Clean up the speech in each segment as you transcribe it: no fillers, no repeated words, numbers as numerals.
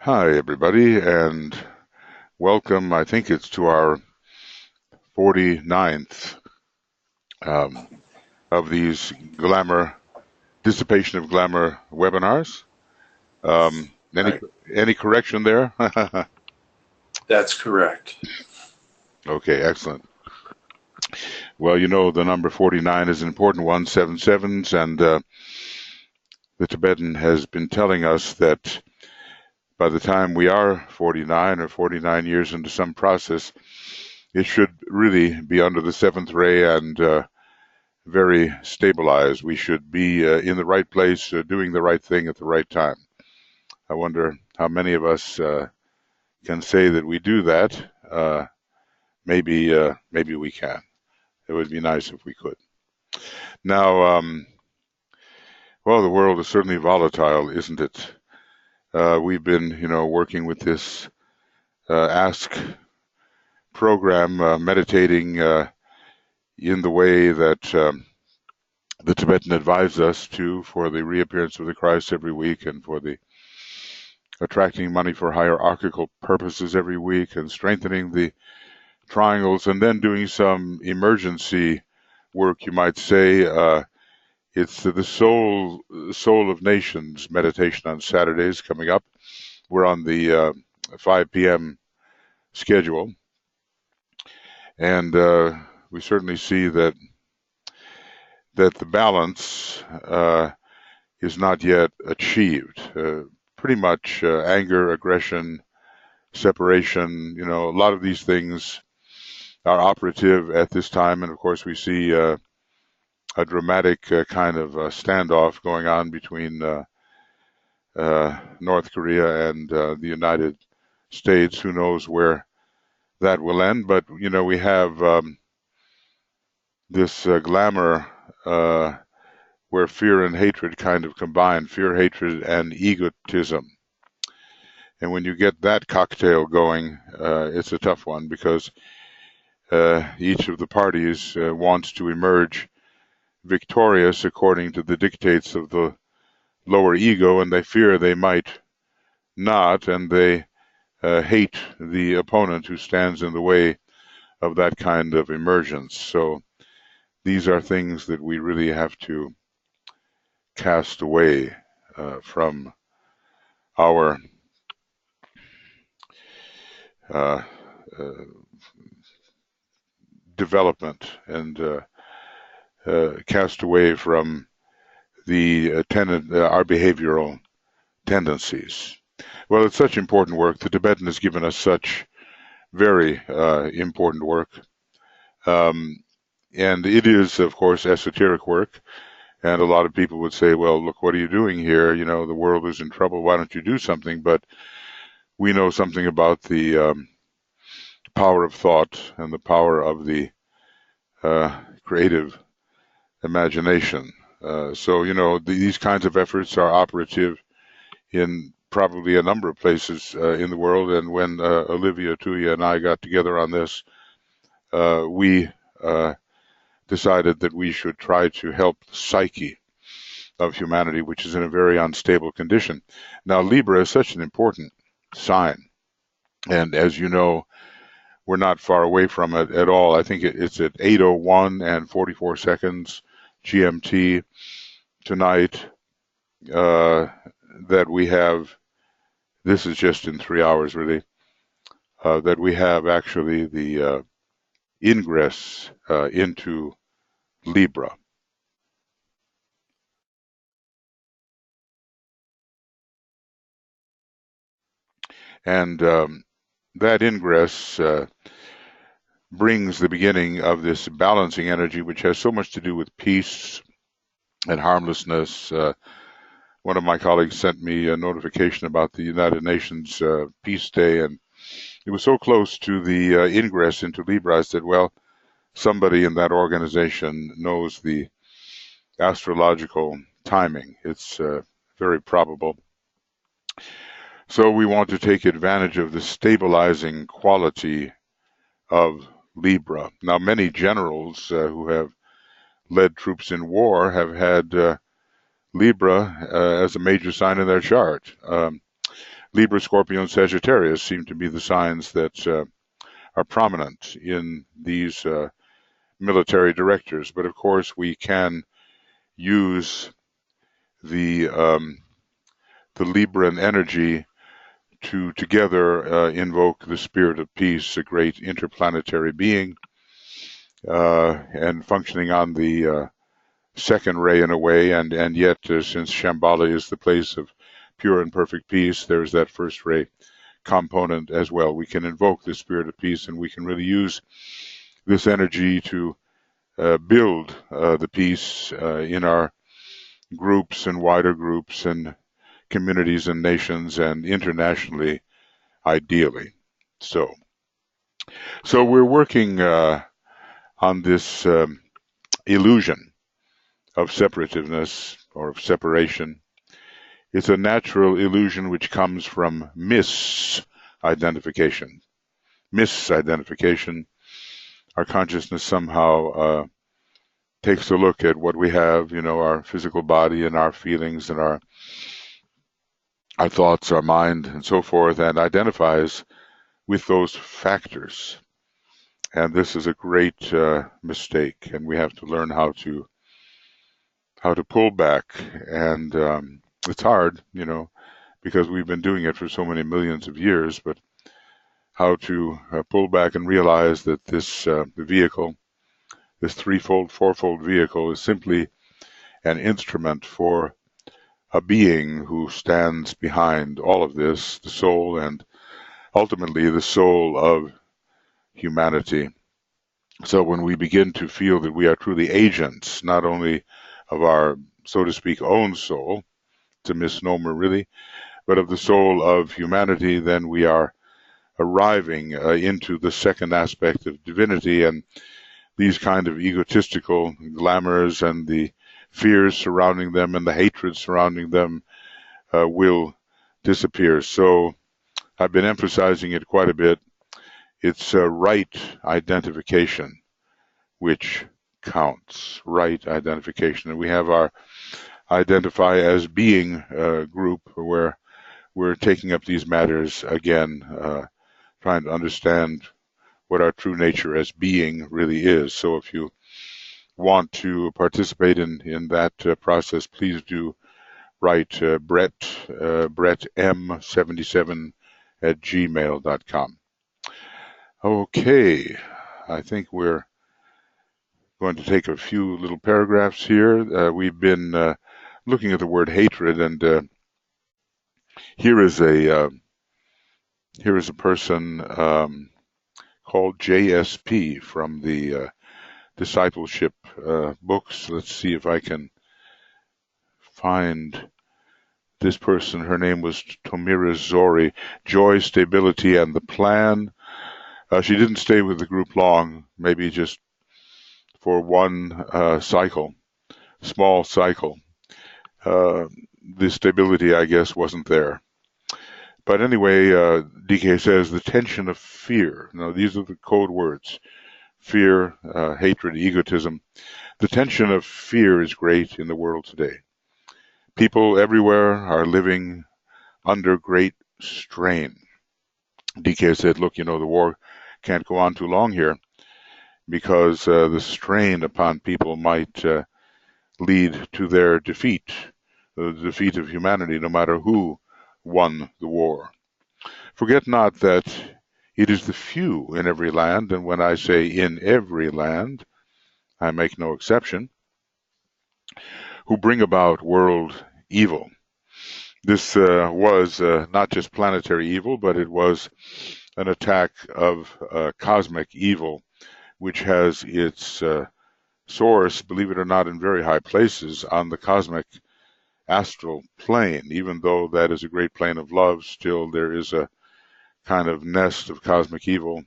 Hi, everybody, and welcome. I think it's to our 49th um, of these Dissipation of Glamour webinars. Um, any, Right. any correction there? That's correct. Okay, excellent. Well, you know, the number 49 is an important one, seven sevens, and the Tibetan has been telling us that by the time we are 49 or 49 years into some process, it should really be under the seventh ray and very stabilized. We should be in the right place, doing the right thing at the right time. I wonder how many of us can say that we do that. Maybe we can. It would be nice if we could. Now, well, the world is certainly volatile, isn't it? We've been, working with this Ask program, meditating in the way that the Tibetan advised us to for the reappearance of the Christ every week and for the attracting money for hierarchical purposes every week and strengthening the triangles and then doing some emergency work, you might say. It's the soul of nations meditation on Saturdays coming up. We're on the 5 p.m. schedule, and we certainly see that the balance is not yet achieved. Pretty much anger, aggression, separation, a lot of these things are operative at this time. And of course, we see a dramatic kind of standoff going on between North Korea and the United States. Who knows where that will end? But, we have this glamour where fear and hatred kind of combine, fear, hatred, and egotism. And when you get that cocktail going, it's a tough one because each of the parties wants to emerge victorious according to the dictates of the lower ego, and they fear they might not, and they hate the opponent who stands in the way of that kind of emergence. So these are things that we really have to cast away from our uh, uh, development and cast away from our behavioral tendencies. Well, it's such important work. The Tibetan has given us such very important work. Um, and it is, of course, esoteric work. And a lot of people would say, well, look, what are you doing here? The world is in trouble. Why don't you do something? But we know something about the power of thought and the power of the creative imagination. So, these kinds of efforts are operative in probably a number of places in the world. And when Olivia, Tuija, and I got together on this, we decided that we should try to help the psyche of humanity, which is in a very unstable condition. Now, Libra is such an important sign. And as you know, we're not far away from it at all. I think it's at 8:01 and 44 seconds GMT tonight that we have. This is just in 3 hours, really. That we have actually the ingress into Libra. And that ingress brings the beginning of this balancing energy, which has so much to do with peace and harmlessness. One of my colleagues sent me a notification about the United Nations Peace Day, and it was so close to the ingress into Libra. I said, well, somebody in that organization knows the astrological timing. It's very probable. So we want to take advantage of the stabilizing quality of Libra. Now, many generals who have led troops in war have had Libra as a major sign in their chart. Libra, Scorpio, and Sagittarius seem to be the signs that are prominent in these military directors. But of course, we can use the Libran energy to together invoke the spirit of peace, a great interplanetary being, and functioning on the second ray in a way, and yet since Shambhala is the place of pure and perfect peace, there's that first ray component as well. We can invoke the spirit of peace, and we can really use this energy to build the peace in our groups and wider groups and communities and nations and internationally, ideally. So we're working on this illusion of separativeness or of separation. It's a natural illusion which comes from misidentification. Misidentification. Our consciousness somehow takes a look at what we have, our physical body and our feelings and our thoughts, our mind, and so forth, and identifies with those factors. And this is a great mistake, and we have to learn how to pull back. And it's hard, because we've been doing it for so many millions of years, but how to pull back and realize that this vehicle, this threefold, fourfold vehicle, is simply an instrument for a being who stands behind all of this, the soul, and ultimately the soul of humanity. So when we begin to feel that we are truly agents, not only of our, so to speak, own soul, it's a misnomer really, but of the soul of humanity, then we are arriving into the second aspect of divinity, and these kind of egotistical glamours and the fears surrounding them and the hatred surrounding them will disappear. So I've been emphasizing it quite a bit. It's right identification which counts, right identification. And we have our identify as being group where we're taking up these matters again, trying to understand what our true nature as being really is. So if you want to participate in that process, please do write Brett M77@gmail.com. Okay, I think we're going to take a few little paragraphs here. We've been looking at the word hatred, and here is a person called JSP from the discipleship books. Let's see if I can find this person. Her name was Tomira Zori. Joy, Stability, and the Plan. She didn't stay with the group long, maybe just for one cycle, small cycle. The stability, I guess, wasn't there. But anyway, DK says the tension of fear. Now, these are the code words. Fear, hatred, egotism. The tension of fear is great in the world today. People everywhere are living under great strain. DK said, look, the war can't go on too long here because the strain upon people might lead to their defeat, the defeat of humanity, no matter who won the war. Forget not that it is the few in every land, and when I say in every land, I make no exception, who bring about world evil. This was not just planetary evil, but it was an attack of cosmic evil, which has its source, believe it or not, in very high places on the cosmic astral plane. Even though that is a great plane of love, still there is a kind of nest of cosmic evil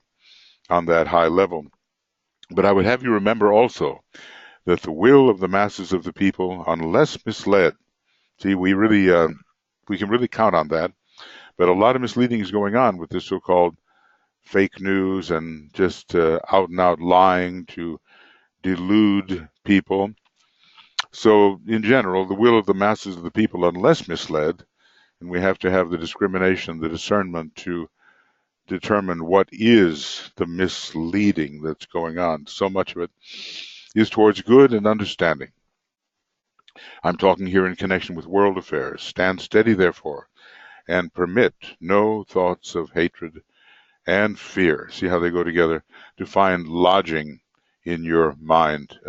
on that high level. But I would have you remember also that the will of the masses of the people, unless misled, see, we can really count on that, but a lot of misleading is going on with this so-called fake news and just out and out lying to delude people. So in general, the will of the masses of the people, unless misled, And we have to have the discrimination, the discernment to determine what is the misleading that's going on. So much of it is towards good and understanding. I'm talking here in connection with world affairs. Stand steady, therefore, and permit no thoughts of hatred and fear. See how they go together? To find lodging in your mind.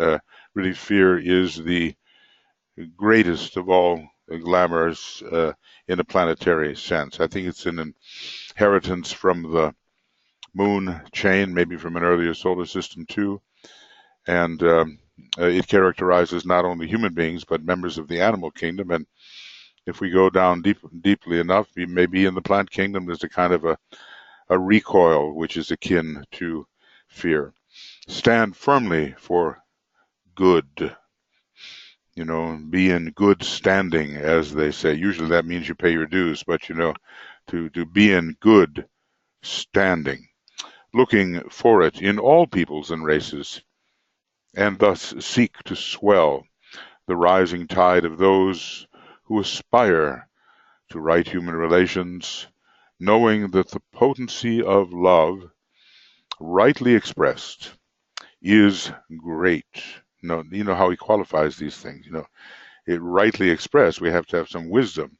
Really, fear is the greatest of all glamours in a planetary sense. I think it's an inheritance from the moon chain, maybe from an earlier solar system too. And it characterizes not only human beings, but members of the animal kingdom. And if we go down deeply enough, maybe in the plant kingdom, there's a kind of a recoil which is akin to fear. Stand firmly for good. Be in good standing, as they say. Usually that means you pay your dues, but to be in good standing, looking for it in all peoples and races, and thus seek to swell the rising tide of those who aspire to right human relations, knowing that the potency of love, rightly expressed, is great. You know how he qualifies these things. It rightly expressed. We have to have some wisdom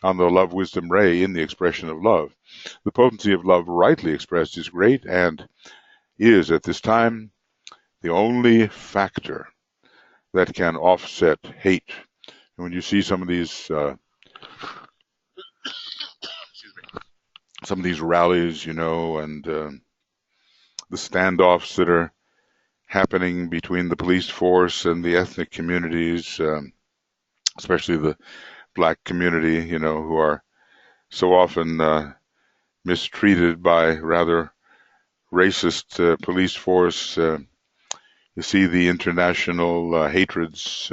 on the love wisdom ray in the expression of love. The potency of love rightly expressed is great and is at this time the only factor that can offset hate. And when you see some of these rallies, and the standoffs that are happening between the police force and the ethnic communities, especially the black community, who are so often mistreated by rather racist police force. You see the international hatreds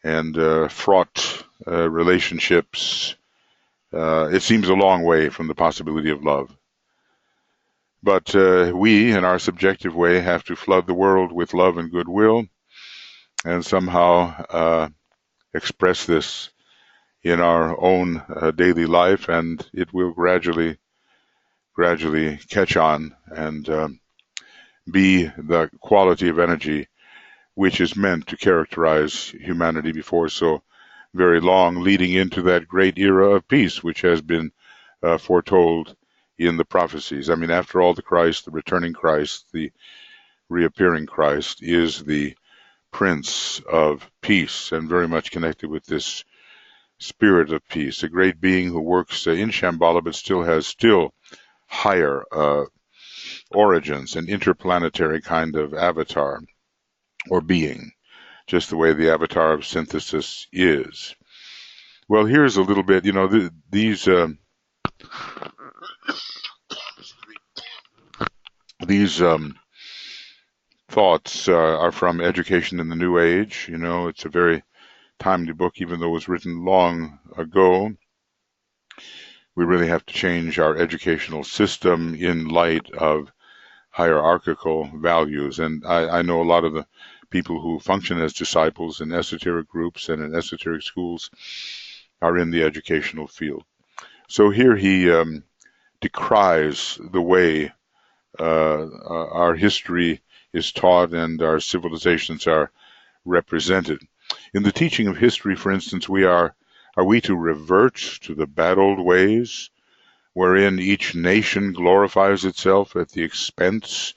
and fraught relationships. It seems a long way from the possibility of love. But we, in our subjective way, have to flood the world with love and goodwill and somehow express this in our own daily life, and it will gradually catch on and be the quality of energy which is meant to characterize humanity before so very long, leading into that great era of peace which has been foretold in the prophecies. I mean, after all, the Christ, the returning Christ, the reappearing Christ is the Prince of Peace, and very much connected with this spirit of peace, a great being who works in Shambhala but still has higher origins, an interplanetary kind of avatar or being, just the way the avatar of synthesis is. Well, here's a little bit, these thoughts are from Education in the New Age. It's a very timely book, even though it was written long ago. We really have to change our educational system in light of hierarchical values. And I know a lot of the people who function as disciples in esoteric groups and in esoteric schools are in the educational field. So here he decries the way our history is taught and our civilizations are represented. In the teaching of history, for instance, are we to revert to the bad old ways wherein each nation glorifies itself at the expense,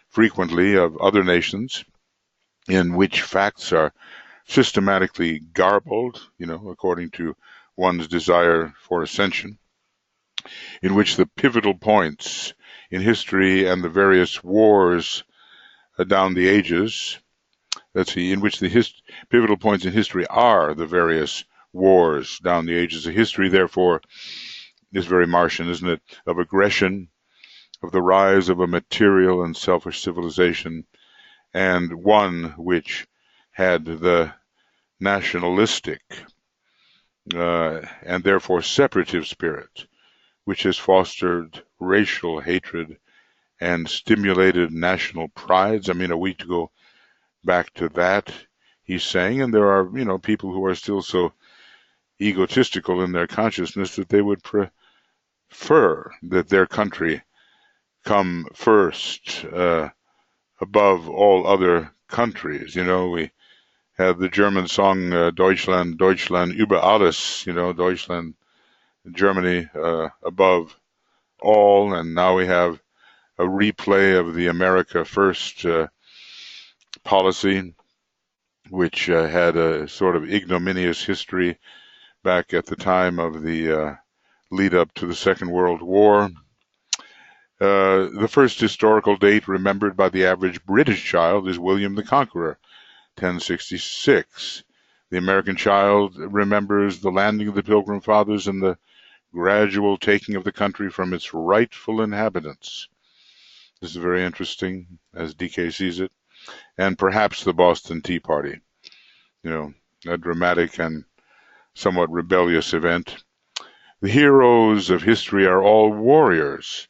frequently, of other nations, in which facts are systematically garbled, according to one's desire for ascension, in which the pivotal points in history and the various wars down the ages, in which the pivotal points in history are the various wars down the ages of history, therefore, is very Martian, isn't it? Of aggression, of the rise of a material and selfish civilization, and one which had the nationalistic and therefore separative spirit, which has fostered racial hatred and stimulated national prides. I mean, a week to go back to that, he's saying, and there are, people who are still so egotistical in their consciousness that they would prefer that their country come first above all other countries. We had the German song Deutschland, Deutschland über alles, Deutschland, Germany above all, and now we have a replay of the America First policy, which had a sort of ignominious history back at the time of the lead up to the Second World War. The first historical date remembered by the average British child is William the Conqueror, 1066. The American child remembers the landing of the Pilgrim Fathers and the gradual taking of the country from its rightful inhabitants. This is very interesting, as DK sees it. And perhaps the Boston Tea Party, a dramatic and somewhat rebellious event. The heroes of history are all warriors.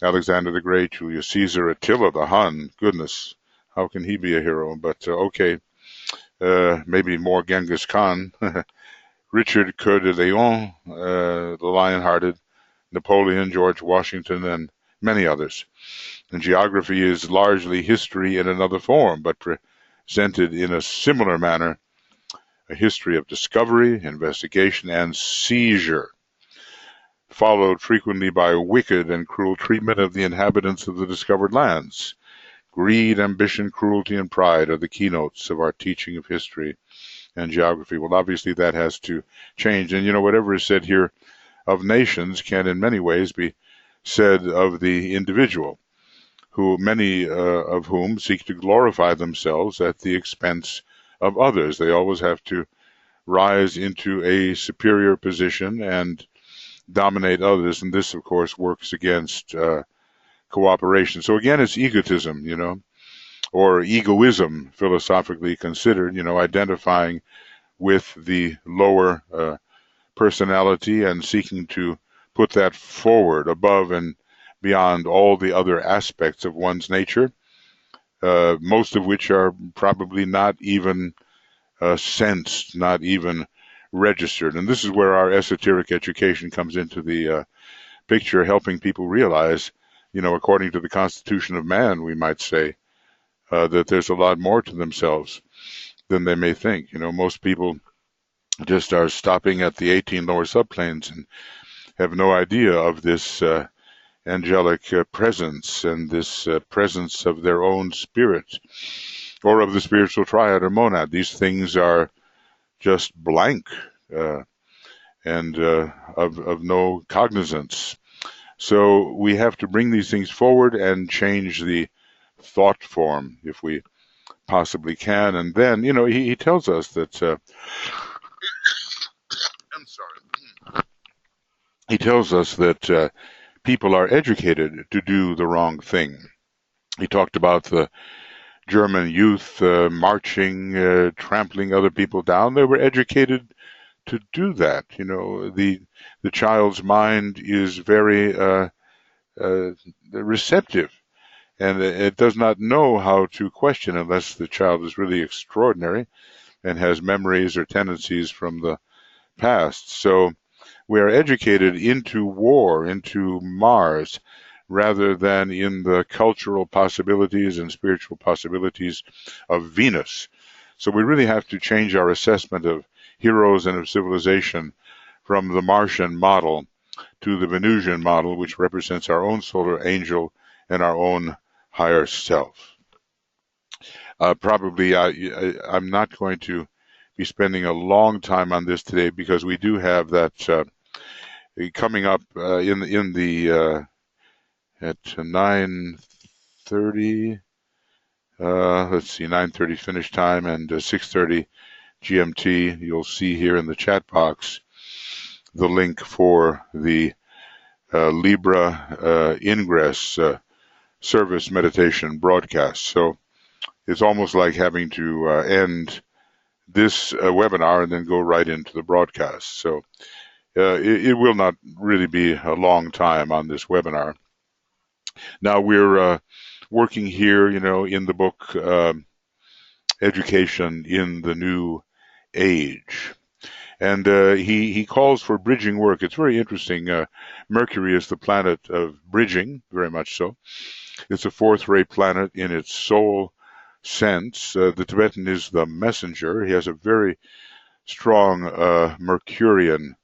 Alexander the Great, Julius Caesar, Attila the Hun. Goodness, how can he be a hero? But okay, maybe more Genghis Khan. Richard Coeur de Lion, the Lion-Hearted, Napoleon, George Washington, and many others. And geography is largely history in another form, but presented in a similar manner, a history of discovery, investigation, and seizure, followed frequently by wicked and cruel treatment of the inhabitants of the discovered lands. Greed, ambition, cruelty, and pride are the keynotes of our teaching of history and geography. Well, obviously that has to change. And, whatever is said here of nations can in many ways be said of the individual, who many of whom seek to glorify themselves at the expense of others. They always have to rise into a superior position and dominate others, and this, of course, works against cooperation. So again, it's egotism, or egoism, philosophically considered, identifying with the lower personality and seeking to put that forward above and beyond all the other aspects of one's nature, most of which are probably not even sensed, not even registered. And this is where our esoteric education comes into the picture, helping people realize, according to the constitution of man, we might say, that there's a lot more to themselves than they may think. Most people just are stopping at the 18 lower subplanes and have no idea of this angelic presence and this presence of their own spirit or of the spiritual triad or monad. These things are just blank and of no cognizance. So we have to bring these things forward and change the thought form if we possibly can. And then, he tells us that I'm sorry. He tells us that people are educated to do the wrong thing. He talked about the German youth marching, trampling other people down. They were educated to do that. The child's mind is very receptive, and it does not know how to question unless the child is really extraordinary and has memories or tendencies from the past. So we are educated into war, into Mars, rather than in the cultural possibilities and spiritual possibilities of Venus. So we really have to change our assessment of heroes and of civilization from the Martian model to the Venusian model, which represents our own solar angel and our own higher self. Probably I'm not going to be spending a long time on this today because we do have that coming up in the at 9:30. Let's see, 9:30 finish time and 6:30 GMT. You'll see here in the chat box the link for the Libra Ingress service meditation broadcast. So it's almost like having to end this webinar and then go right into the broadcast. So it will not really be a long time on this webinar. Now we're working here, in the book Education in the New Age. And he calls for bridging work. It's very interesting. Mercury is the planet of bridging, very much so. It's a fourth-ray planet in its soul sense. The Tibetan is the messenger. He has a very strong Mercurian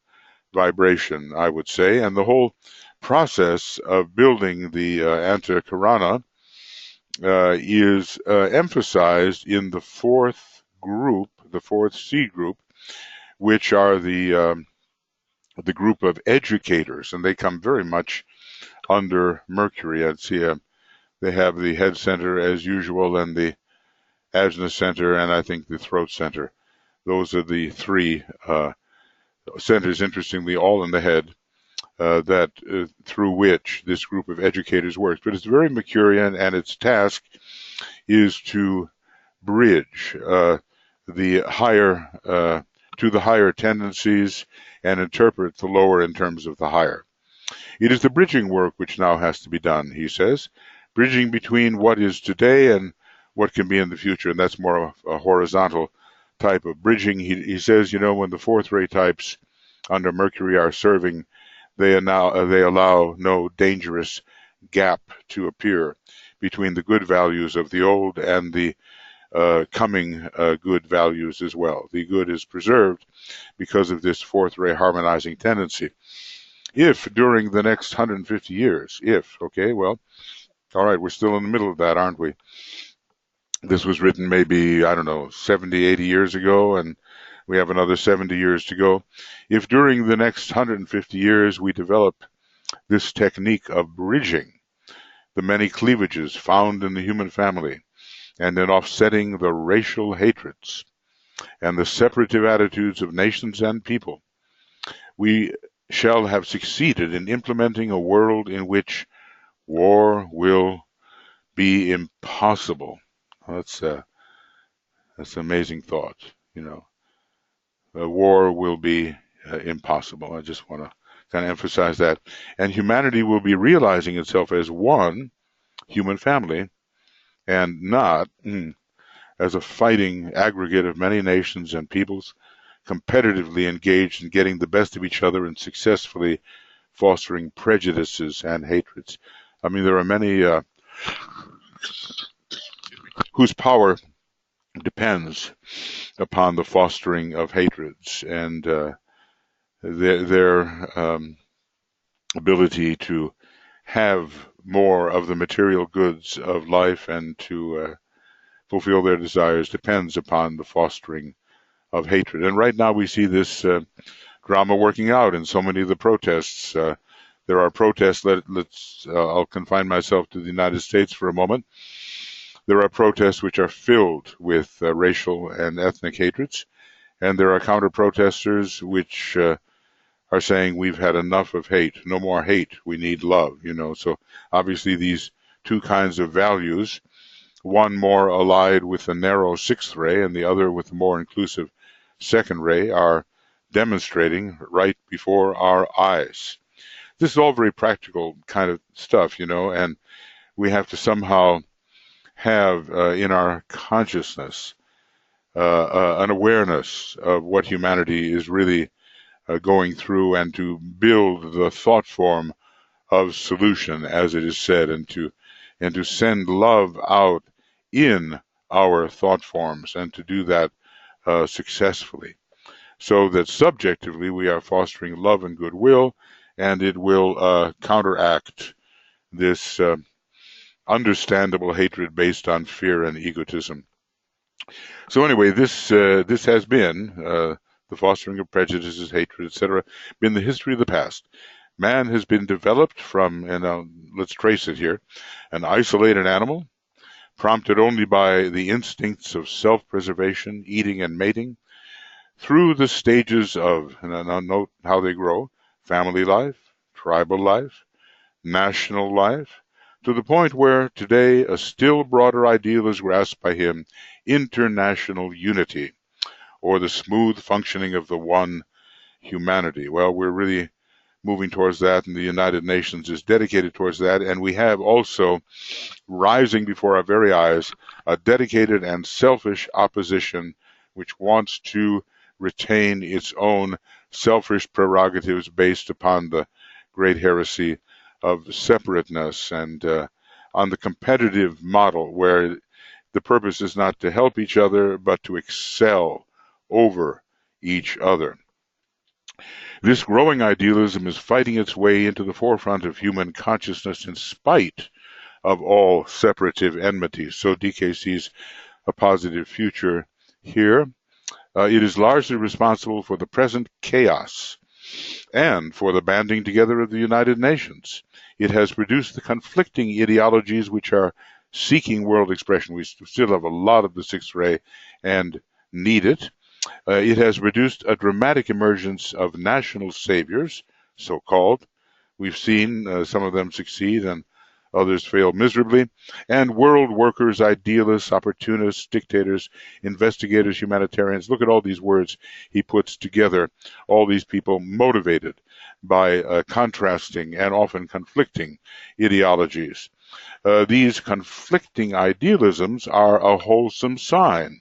vibration, I would say. And the whole process of building the Antakarana is emphasized in the fourth group, the fourth C group, which are the group of educators, and they come very much under Mercury. I'd see they have the head center as usual, and the ajna center, and I think the throat center. Those are the three centers, interestingly, all in the head, that through which this group of educators works. But it's very Mercurian, and its task is to bridge the higher to the higher tendencies and interpret the lower in terms of the higher. It is the bridging work which now has to be done, he says, bridging between what is today and what can be in the future, and that's more of a horizontal type of bridging. He says, when the fourth ray types under Mercury are serving, they allow no dangerous gap to appear between the good values of the old and the coming good values as well. The good is preserved because of this fourth ray harmonizing tendency. If during the next 150 years, all right, we're still in the middle of that, aren't we? This was written maybe, 70, 80 years ago, and we have another 70 years to go. If during the next 150 years we develop this technique of bridging the many cleavages found in the human family, and in offsetting the racial hatreds and the separative attitudes of nations and people, we shall have succeeded in implementing a world in which war will be impossible. That's an amazing thought, war will be impossible. I just want to kind of emphasize that. And humanity will be realizing itself as one human family, and not as a fighting aggregate of many nations and peoples, competitively engaged in getting the best of each other and successfully fostering prejudices and hatreds. I mean, there are many whose power depends upon the fostering of hatreds, and their ability to have more of the material goods of life and to fulfill their desires depends upon the fostering of hatred. And right now we see this drama working out in so many of the protests. There are protests. I'll confine myself to the United States for a moment. There are protests which are filled with racial and ethnic hatreds, and there are counter-protesters which are saying we've had enough of hate, no more hate, we need love, So obviously these two kinds of values, one more allied with the narrow sixth ray and the other with the more inclusive second ray, are demonstrating right before our eyes. This is all very practical kind of stuff, and we have to somehow have in our consciousness an awareness of what humanity is really going through, and to build the thought form of solution, as it is said, and to send love out in our thought forms, and to do that successfully, so that subjectively we are fostering love and goodwill, and it will counteract this understandable hatred based on fear and egotism. So anyway, this has been the fostering of prejudices, hatred, etc., been the history of the past. Man has been developed from, and let's trace it here, an isolated animal, prompted only by the instincts of self-preservation, eating and mating, through the stages of, and now note how they grow, family life, tribal life, national life, to the point where today a still broader ideal is grasped by him, international unity, or the smooth functioning of the one humanity. Well, we're really moving towards that, and the United Nations is dedicated towards that, and we have also rising before our very eyes a dedicated and selfish opposition which wants to retain its own selfish prerogatives based upon the great heresy of separateness and on the competitive model where the purpose is not to help each other but to excel over each other. This growing idealism is fighting its way into the forefront of human consciousness in spite of all separative enmities. So DK sees a positive future here. It is largely responsible for the present chaos and for the banding together of the United Nations. It has produced the conflicting ideologies which are seeking world expression. We still have a lot of the sixth ray and need it. It has produced a dramatic emergence of national saviors, so-called. We've seen some of them succeed and others fail miserably, and world workers, idealists, opportunists, dictators, investigators, humanitarians. Look at all these words he puts together, all these people motivated by contrasting and often conflicting ideologies. These conflicting idealisms are a wholesome sign,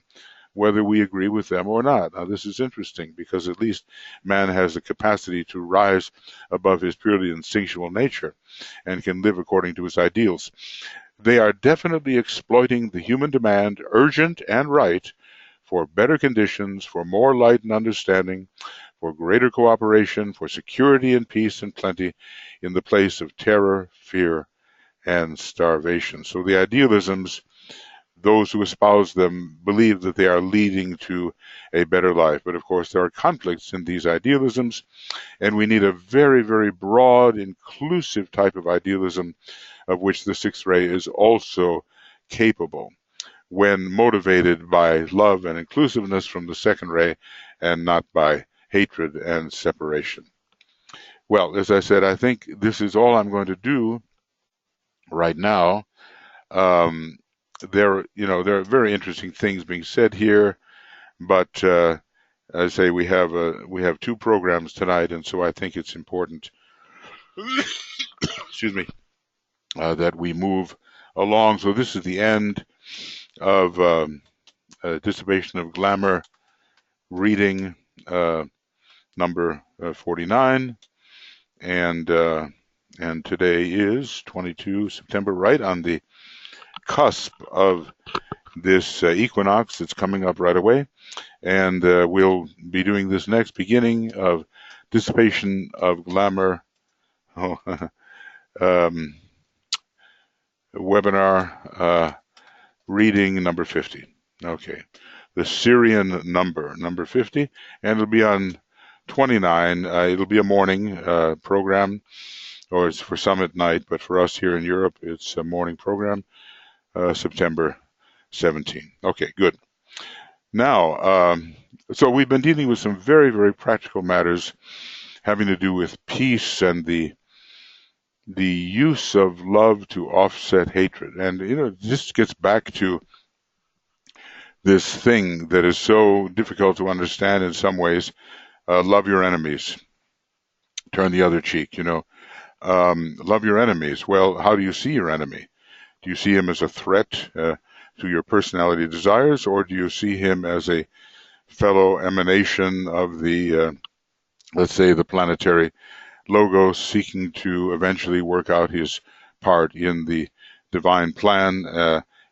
whether we agree with them or not. Now, this is interesting because at least man has the capacity to rise above his purely instinctual nature and can live according to his ideals. They are definitely exploiting the human demand, urgent and right, for better conditions, for more light and understanding, for greater cooperation, for security and peace and plenty in the place of terror, fear, and starvation. So the idealisms, those who espouse them believe that they are leading to a better life. But of course, there are conflicts in these idealisms, and we need a very, very broad, inclusive type of idealism of which the sixth ray is also capable when motivated by love and inclusiveness from the second ray and not by hatred and separation. Well, as I said, I think this is all I'm going to do right now. There are very interesting things being said here, but as I say, we have two programs tonight, and so I think it's important, excuse me, that we move along. So this is the end of Dissipation of Glamour reading number 49, and today is 22 September, right on the cusp of this equinox that's coming up right away, and we'll be doing this next beginning of Dissipation of Glamour webinar reading number 50. Okay, the Syrian number 50, and it'll be on 29. It'll be a morning program, or it's for some at night, but for us here in Europe, it's a morning program. September 17. Okay, good. Now, so we've been dealing with some very, very practical matters having to do with peace and the use of love to offset hatred. And, this gets back to this thing that is so difficult to understand in some ways. Love your enemies. Turn the other cheek, love your enemies. Well, how do you see your enemy? Do you see him as a threat to your personality desires, or do you see him as a fellow emanation of the, let's say, the planetary logos seeking to eventually work out his part in the divine plan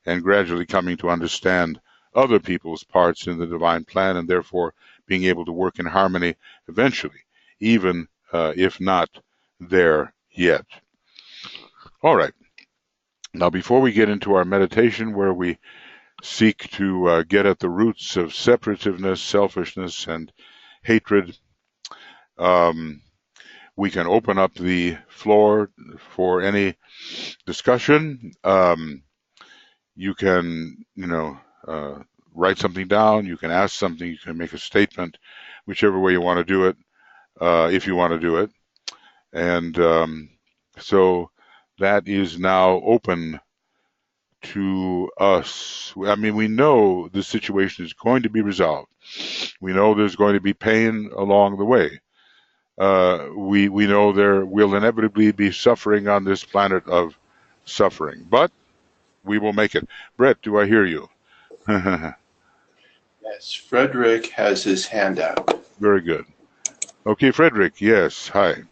and gradually coming to understand other people's parts in the divine plan and therefore being able to work in harmony eventually, even if not there yet. All right. Now, before we get into our meditation where we seek to get at the roots of separativeness, selfishness, and hatred, we can open up the floor for any discussion. You can, write something down. You can ask something. You can make a statement, whichever way you want to do it, if you want to do it. And so that is now open to us. I mean, we know the situation is going to be resolved. We know there's going to be pain along the way. We know there will inevitably be suffering on this planet of suffering, but we will make it. Brett, do I hear you? Yes, Frederick has his hand out. Very good. Okay, Frederick, yes, hi.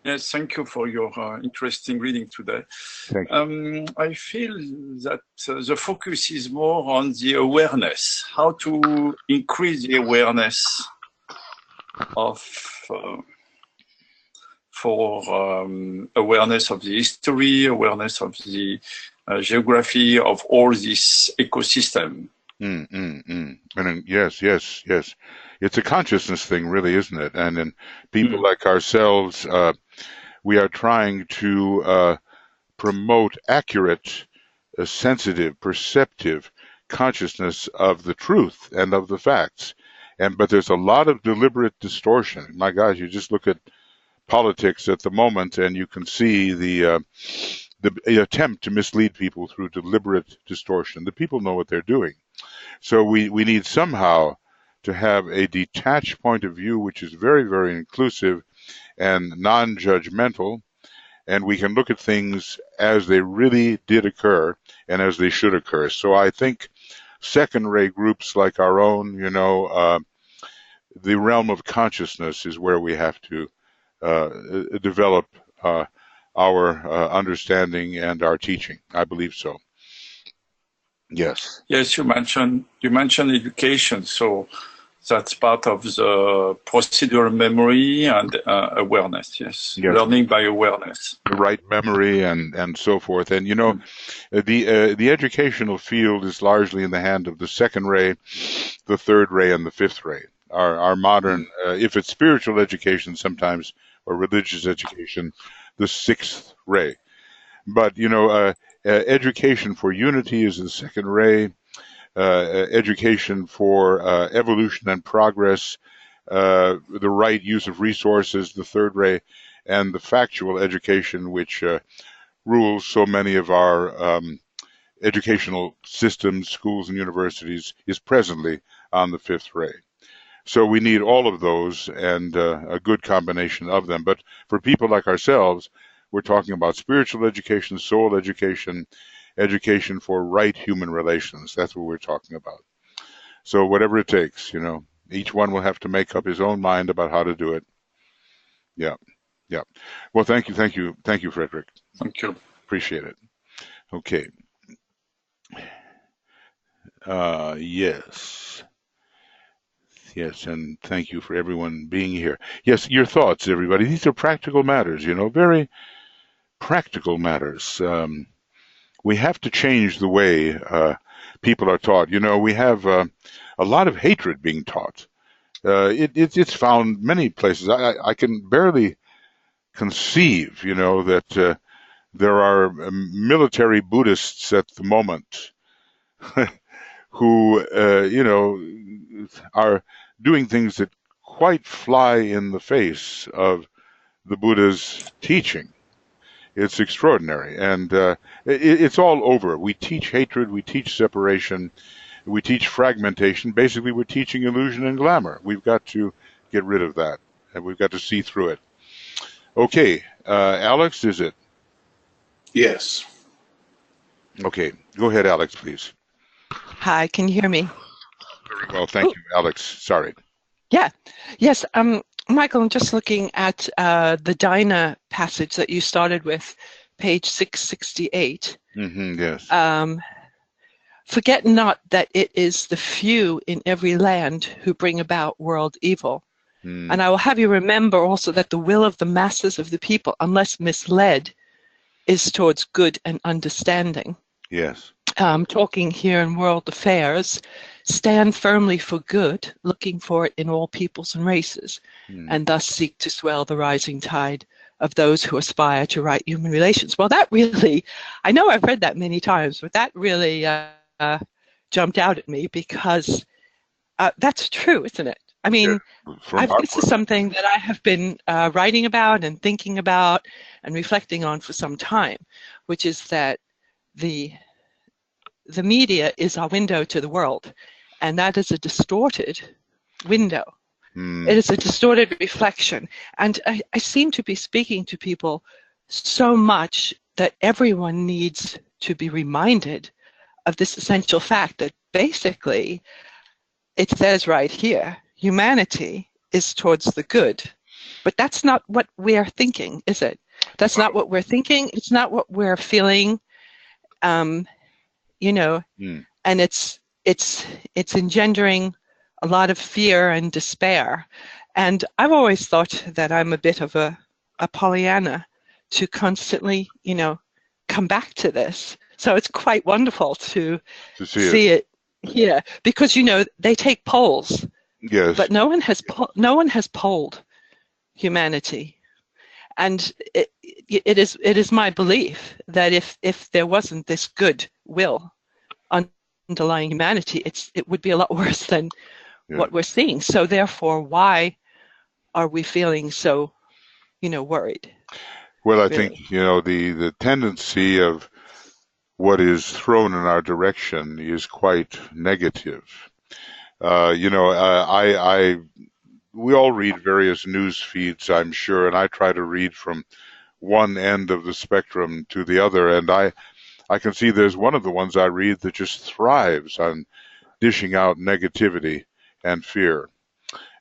Yes, thank you for your interesting reading today. Thank you. I feel that the focus is more on the awareness, how to increase the awareness of awareness of the history, awareness of the geography of all this ecosystem. And then, yes. It's a consciousness thing, really, isn't it? And in people like ourselves, we are trying to promote accurate, sensitive, perceptive consciousness of the truth and of the facts. But there's a lot of deliberate distortion. My gosh, you just look at politics at the moment, and you can see the attempt to mislead people through deliberate distortion. The people know what they're doing. So we need somehow to have a detached point of view, which is very, very inclusive and non-judgmental, and we can look at things as they really did occur and as they should occur. So I think second-ray groups like our own, the realm of consciousness is where we have to develop our understanding and our teaching. I believe so. Yes. Yes, you mentioned education, so that's part of the procedural memory and awareness. Yes, learning by awareness. The right memory and so forth. And the educational field is largely in the hand of the second ray, the third ray, and the fifth ray. Our modern, if it's spiritual education sometimes, or religious education, the sixth ray. But education for unity is the second ray. Education for evolution and progress, the right use of resources, the third ray, and the factual education, which rules so many of our educational systems, schools, and universities, is presently on the fifth ray. So we need all of those and a good combination of them. But for people like ourselves, we're talking about spiritual education, soul education, education for right human relations. That's what we're talking about. So whatever it takes, each one will have to make up his own mind about how to do it. Yeah. Well, thank you, Frederick. Thank you. Appreciate it. Okay. Yes, and thank you for everyone being here. Yes, your thoughts, everybody. These are practical matters, very practical matters. We have to change the way people are taught. We have a lot of hatred being taught. It's found many places. I can barely conceive, that there are military Buddhists at the moment who, are doing things that quite fly in the face of the Buddha's teaching. It's extraordinary, and it's all over. We teach hatred, we teach separation, we teach fragmentation. Basically, we're teaching illusion and glamour. We've got to get rid of that, and we've got to see through it. Okay, Alex, is it? Yes. Okay, go ahead, Alex, please. Hi, can you hear me? Very well, thank you, Alex. Sorry. Yeah. Yes. Michael, I'm just looking at the Dinah passage that you started with, page 668. Yes. Forget not that it is the few in every land who bring about world evil. And I will have you remember also that the will of the masses of the people, unless misled, is towards good and understanding. Yes. Talking here in world affairs, stand firmly for good, looking for it in all peoples and races, and thus seek to swell the rising tide of those who aspire to right human relations. Well, that really, I know I've read that many times, but that really jumped out at me because that's true, isn't it? I mean, this is something that I have been writing about and thinking about and reflecting on for some time, which is that the media is our window to the world, and that is a distorted window. It is a distorted reflection. And I seem to be speaking to people so much that everyone needs to be reminded of this essential fact that basically it says right here, humanity is towards the good. But that's not what we are thinking, is it? That's not what we're thinking. It's not what we're feeling. You know, and it's engendering a lot of fear and despair. And I've always thought that I'm a bit of a Pollyanna to constantly, come back to this. So it's quite wonderful to see it here, because they take polls. Yes. But no one has polled humanity, and it is my belief that if there wasn't this good will underlying humanity, it would be a lot worse than what we're seeing. So therefore, why are we feeling so, worried? Well, I think the tendency of what is thrown in our direction is quite negative. We all read various news feeds, I'm sure, and I try to read from one end of the spectrum to the other, and I can see there's one of the ones I read that just thrives on dishing out negativity and fear.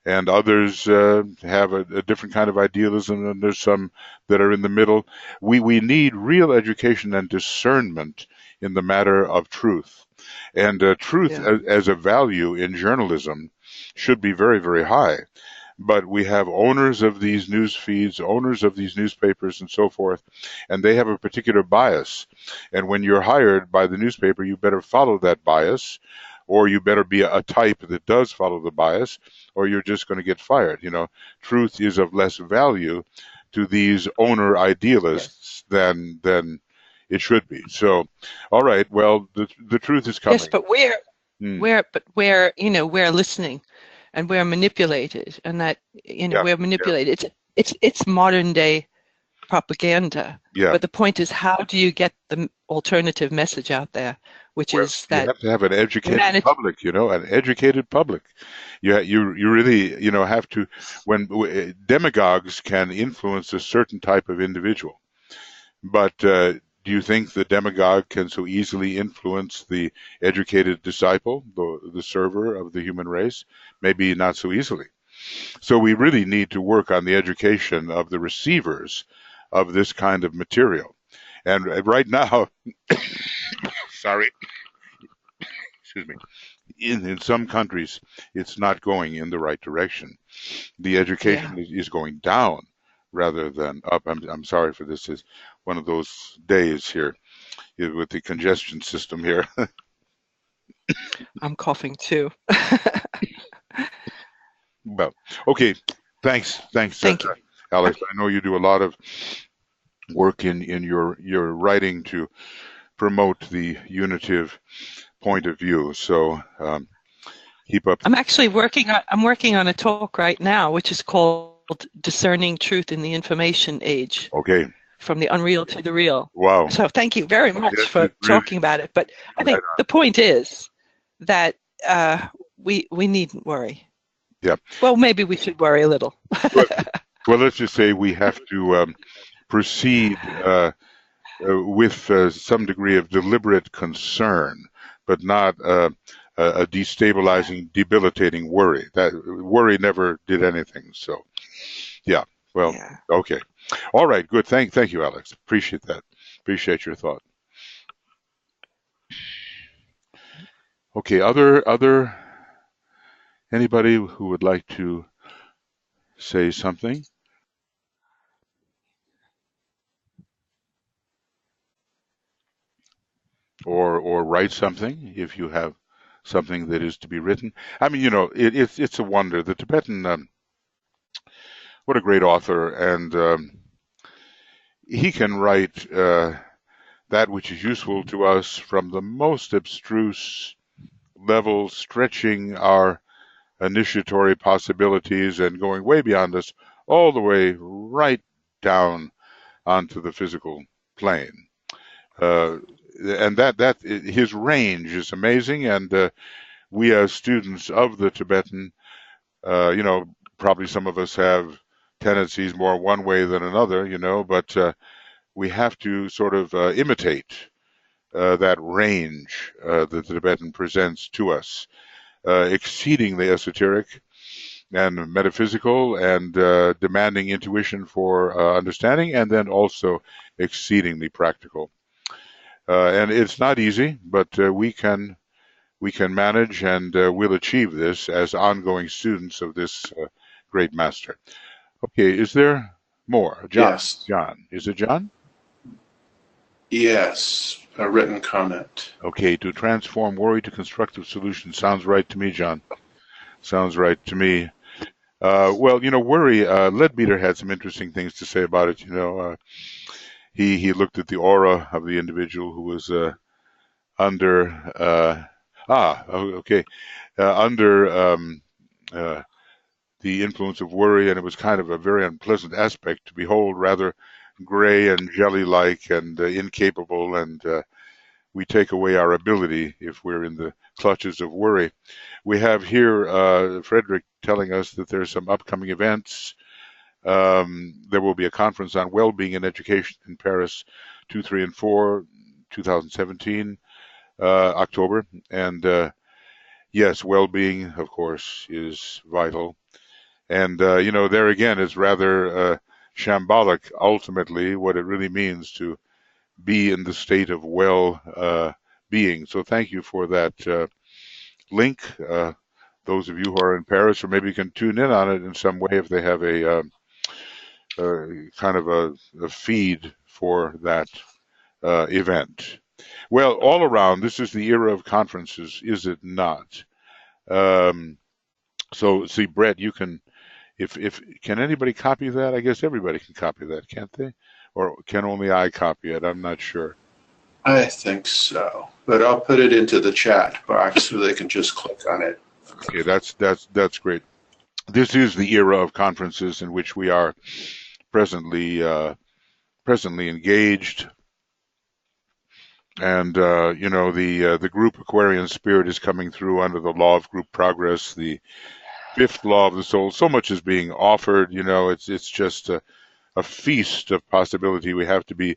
And others have a different kind of idealism, and there's some that are in the middle. We need real education and discernment in the matter of truth. And truth as a value in journalism should be very, very high. But we have owners of these news feeds, owners of these newspapers and so forth, and they have a particular bias. And when you're hired by the newspaper, you better follow that bias, or you better be a type that does follow the bias, or you're just going to get fired. Truth is of less value to these owner idealists than it should be. So, all right, well, the truth is coming. Yes, but we're listening, and we're manipulated, and that we're manipulated. It's modern day propaganda. Yeah. But the point is, how do you get the alternative message out there, which is that you have to have an educated public, an educated public. You really, have to, when demagogues can influence a certain type of individual. But do you think the demagogue can so easily influence the educated disciple, the server of the human race? Maybe not so easily. So we really need to work on the education of the receivers of this kind of material. And right now, sorry, excuse me, in some countries, it's not going in the right direction. The education is going down rather than up. I'm sorry for this. Is one of those days here with the congestion system here. I'm coughing too. Well, okay. Thanks, Thank you. Alex. I know you do a lot of work in your writing to promote the unitive point of view. So keep up. I'm actually working on a talk right now, which is called "Discerning Truth in the Information Age." Okay. From the unreal to the real. Wow. So thank you very much for talking about it. But I think the point is that we needn't worry. Yeah. Well, maybe we should worry a little. Well, let's just say we have to proceed with some degree of deliberate concern, but not a destabilizing, debilitating worry. That worry never did anything. So, yeah. Well, okay. All right. Good. Thank you, Alex. Appreciate that. Appreciate your thought. Okay. Other anybody who would like to say something? Or write something if you have something that is to be written. I mean, it's a wonder. The Tibetan, what a great author, and he can write that which is useful to us from the most abstruse level, stretching our initiatory possibilities and going way beyond us, all the way right down onto the physical plane. And that his range is amazing, and we as students of the Tibetan, probably some of us have tendencies more one way than another, but we have to sort of imitate that range that the Tibetan presents to us. exceedingly esoteric and metaphysical and demanding intuition for understanding, and then also exceedingly practical. And it's not easy, but we can manage, and we'll achieve this as ongoing students of this great master. Okay, is there more? John. Yes. John. Is it John? Yes. A written comment. Okay, to transform worry to constructive solutions. Sounds right to me, John. Sounds right to me. Well, worry, Leadbeater had some interesting things to say about it. He looked at the aura of the individual who was under, under the influence of worry, and it was kind of a very unpleasant aspect to behold, rather gray and jelly-like and incapable, and we take away our ability if we're in the clutches of worry. We have here Frederick telling us that there's some upcoming events. There will be a conference on well-being in education in Paris, 2, 3, and 4, 2017, October. And yes, well-being, of course, is vital. And, there again is rather shambolic, ultimately, what it really means to be in the state of well-being. So thank you for that link. Those of you who are in Paris, or maybe you can tune in on it in some way if they have a kind of a feed for that event. Well, all around, this is the era of conferences, is it not? So, see, Brett, you can, if can anybody copy that? I guess everybody can copy that, can't they? Or can only I copy it? I'm not sure. I think so, but I'll put it into the chat box so they can just click on it. Okay, that's great. This is the era of conferences in which we are presently engaged, and the group Aquarian spirit is coming through under the law of group progress, the fifth law of the soul. So much is being offered. It's just a feast of possibility. We have to be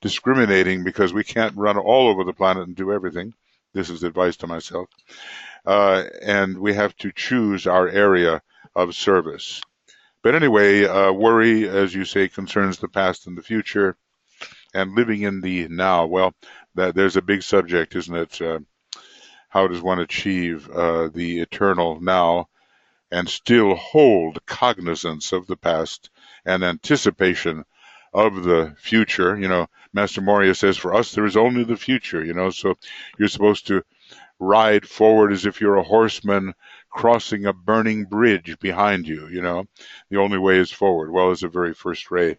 discriminating because we can't run all over the planet and do everything. This is advice to myself. And we have to choose our area of service. But anyway, worry, as you say, concerns the past and the future, and living in the now. Well, there's a big subject, isn't it? How does one achieve the eternal now and still hold cognizance of the past and anticipation of the future? Master Moria says, for us, there is only the future, so you're supposed to ride forward as if you're a horseman crossing a burning bridge behind you. The only way is forward. Well, it's a very first-rate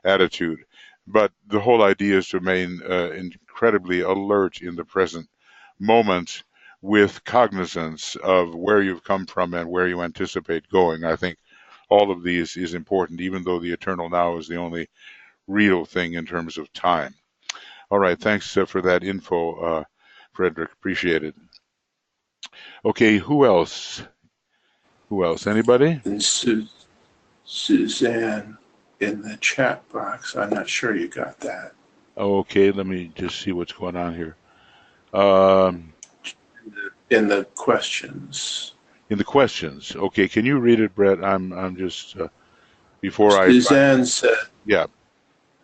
attitude. But the whole idea is to remain incredibly alert in the present moment with cognizance of where you've come from and where you anticipate going. I think all of these is important, even though the eternal now is the only real thing in terms of time. All right, thanks for that info, Frederick. Appreciate it. Okay, who else? Anybody? And Suzanne in the chat box. I'm not sure you got that. Okay, let me just see what's going on here. In the questions. In the questions. Okay, can you read it, Brett? I'm just Suzanne said. Yeah.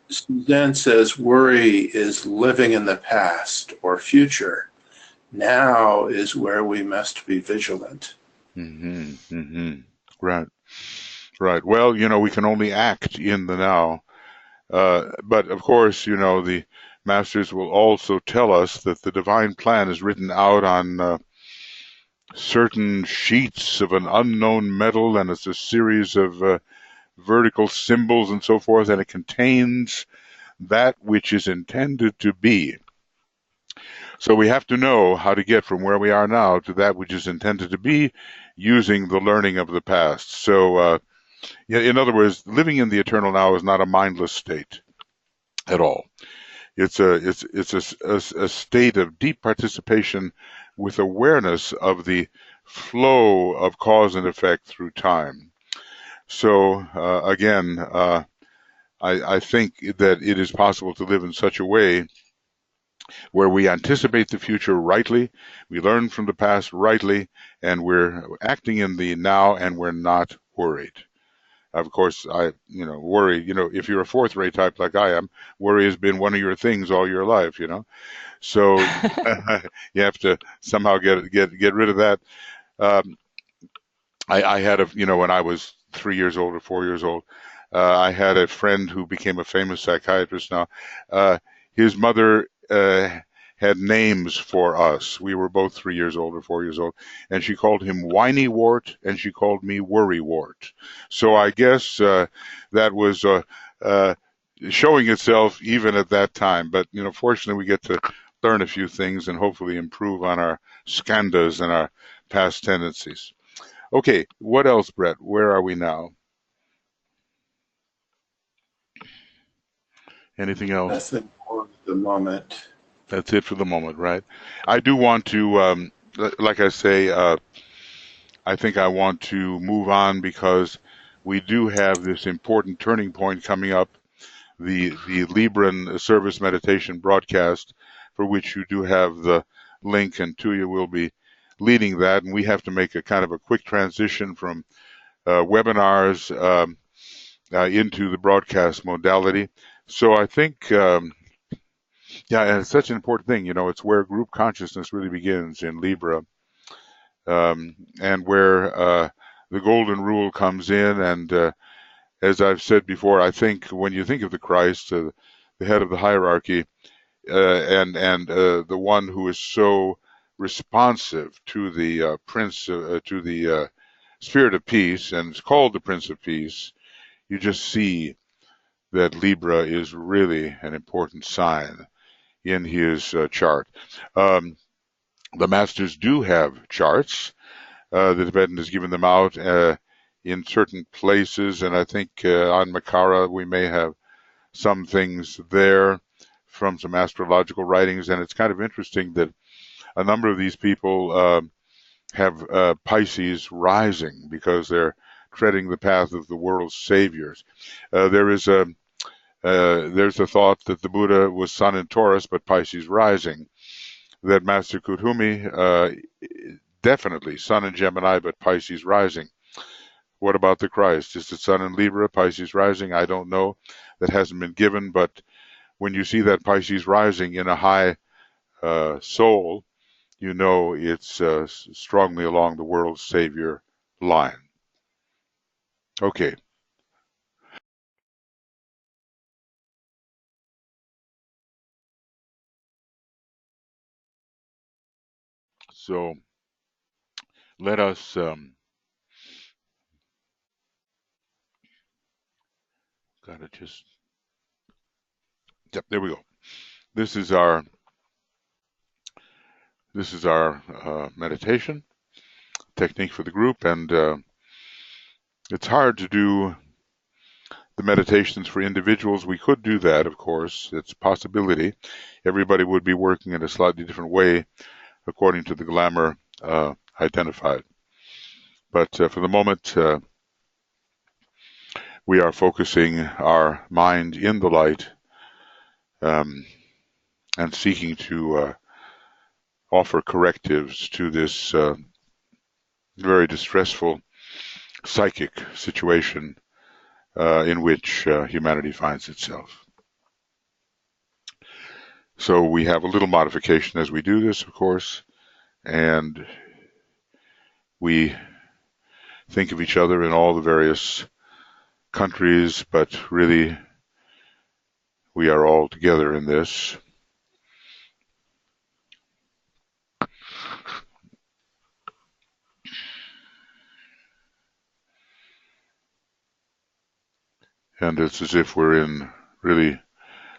Suzanne says worry is living in the past or future. Now is where we must be vigilant. Right. Well, we can only act in the now. But of course, the masters will also tell us that the divine plan is written out on certain sheets of an unknown metal, and it's a series of vertical symbols and so forth, and it contains that which is intended to be. So we have to know how to get from where we are now to that which is intended to be using the learning of the past. So, in other words, living in the eternal now is not a mindless state at all. It's a state of deep participation with awareness of the flow of cause and effect through time. So, again, I think that it is possible to live in such a way where we anticipate the future rightly, we learn from the past rightly, and we're acting in the now, and we're not worried. Of course, worry, if you're a fourth rate type like I am, worry has been one of your things all your life, So you have to somehow get rid of that. I had when I was 3 years old or 4 years old, I had a friend who became a famous psychiatrist now. His mother had names for us. We were both 3 years old or 4 years old, and she called him Whiny Wart, and she called me Worry Wart. So I guess that was showing itself even at that time. But fortunately, we get to learn a few things and hopefully improve on our skandhas and our past tendencies. Okay, what else, Brett? Where are we now? Anything else? Nothing for the moment. That's it for the moment, right? I do want to, like I say, I think I want to move on because we do have this important turning point coming up, the Libran service meditation broadcast, for which you do have the link, and Tuija will be leading that, and we have to make a kind of a quick transition from webinars into the broadcast modality. So I think, and it's such an important thing. It's where group consciousness really begins in Libra, and where the golden rule comes in. And as I've said before, I think when you think of the Christ, the head of the hierarchy, and the one who is so responsive to the to the Spirit of Peace, and is called the Prince of Peace, you just see that Libra is really an important sign in his chart. The masters do have charts. The Tibetan has given them out in certain places, and I think on Makara we may have some things there from some astrological writings, and it's kind of interesting that a number of these people have Pisces rising because they're treading the path of the world's saviors. There's a thought that the Buddha was Sun in Taurus, but Pisces rising. That Master Kuthumi, definitely Sun in Gemini, but Pisces rising. What about the Christ? Is it Sun in Libra, Pisces rising? I don't know. That hasn't been given, but when you see that Pisces rising in a high soul, it's strongly along the world's savior line. Okay. So let us gotta just, yep, there we go. This is our meditation technique for the group, and it's hard to do the meditations for individuals. We could do that, of course. It's a possibility. Everybody would be working in a slightly different way according to the glamour identified. But for the moment, we are focusing our mind in the light and seeking to offer correctives to this very distressful psychic situation in which humanity finds itself. So we have a little modification as we do this, of course, and we think of each other in all the various countries, but really we are all together in this. And it's as if we're in really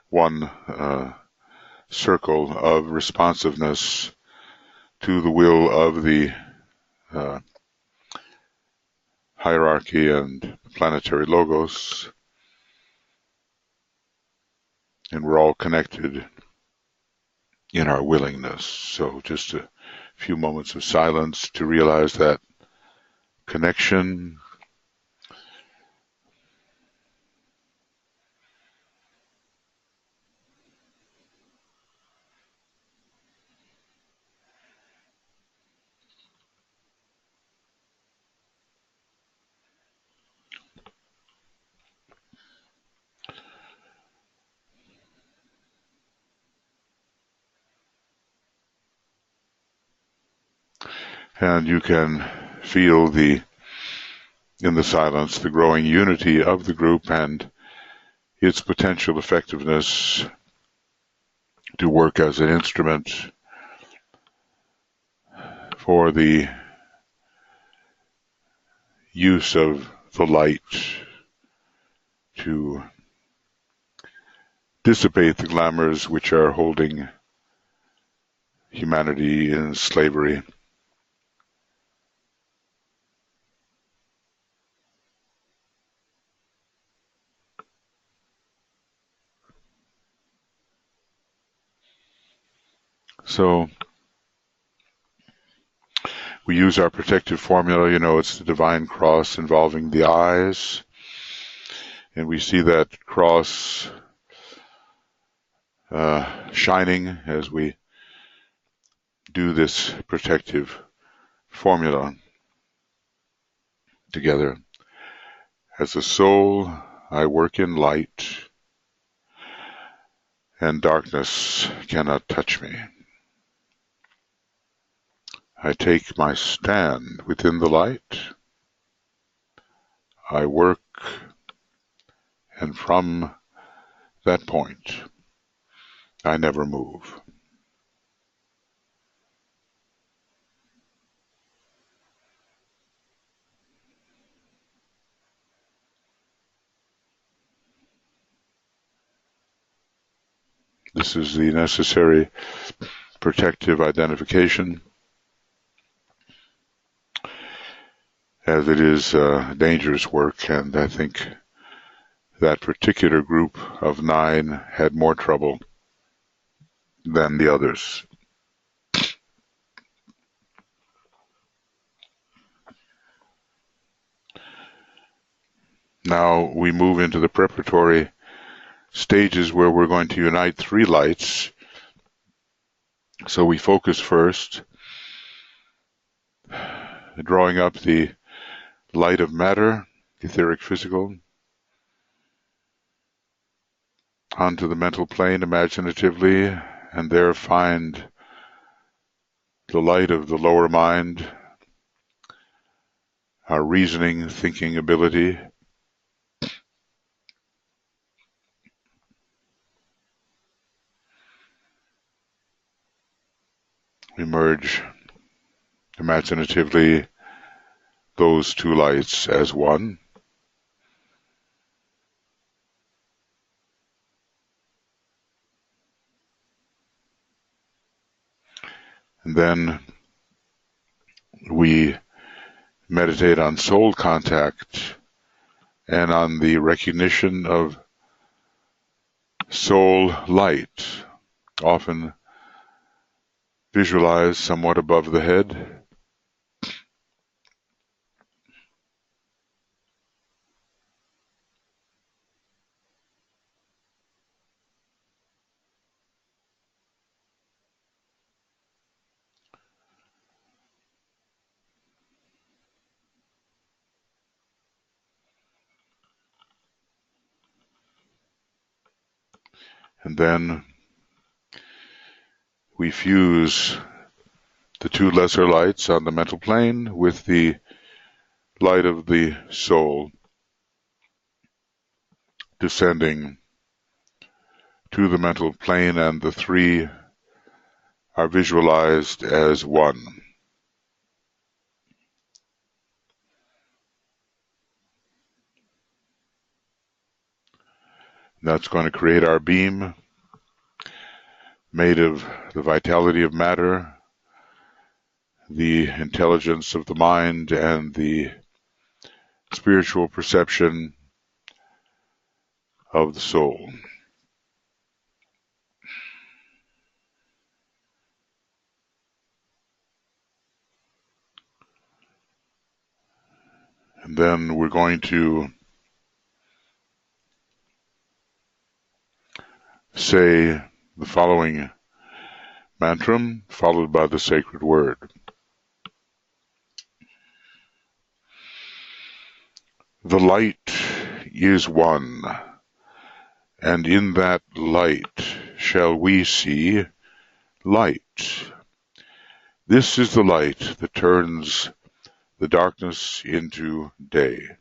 one circle of responsiveness to the will of the hierarchy and planetary logos. And we're all connected in our willingness. So just a few moments of silence to realize that connection. And you can feel in the silence, the growing unity of the group and its potential effectiveness to work as an instrument for the use of the light to dissipate the glamours which are holding humanity in slavery. So we use our protective formula, it's the divine cross involving the eyes, and we see that cross shining as we do this protective formula together. As a soul, I work in light, and darkness cannot touch me. I take my stand within the light. I work, and from that point, I never move. This is the necessary protective identification, as it is dangerous work, and I think that particular group of 9 had more trouble than the others. Now we move into the preparatory stages where we're going to unite 3 lights. So we focus first, drawing up the light of matter, etheric physical, onto the mental plane imaginatively, and there find the light of the lower mind, our reasoning, thinking ability. We merge imaginatively those 2 lights as one. And then we meditate on soul contact and on the recognition of soul light, often visualized somewhat above the head. And then we fuse the 2 lesser lights on the mental plane with the light of the soul, descending to the mental plane, and the 3 are visualized as one. That's going to create our beam, made of the vitality of matter, the intelligence of the mind, and the spiritual perception of the soul. And then we're going to say the following mantram, followed by the sacred word. The light is one, and in that light shall we see light. This is the light that turns the darkness into day.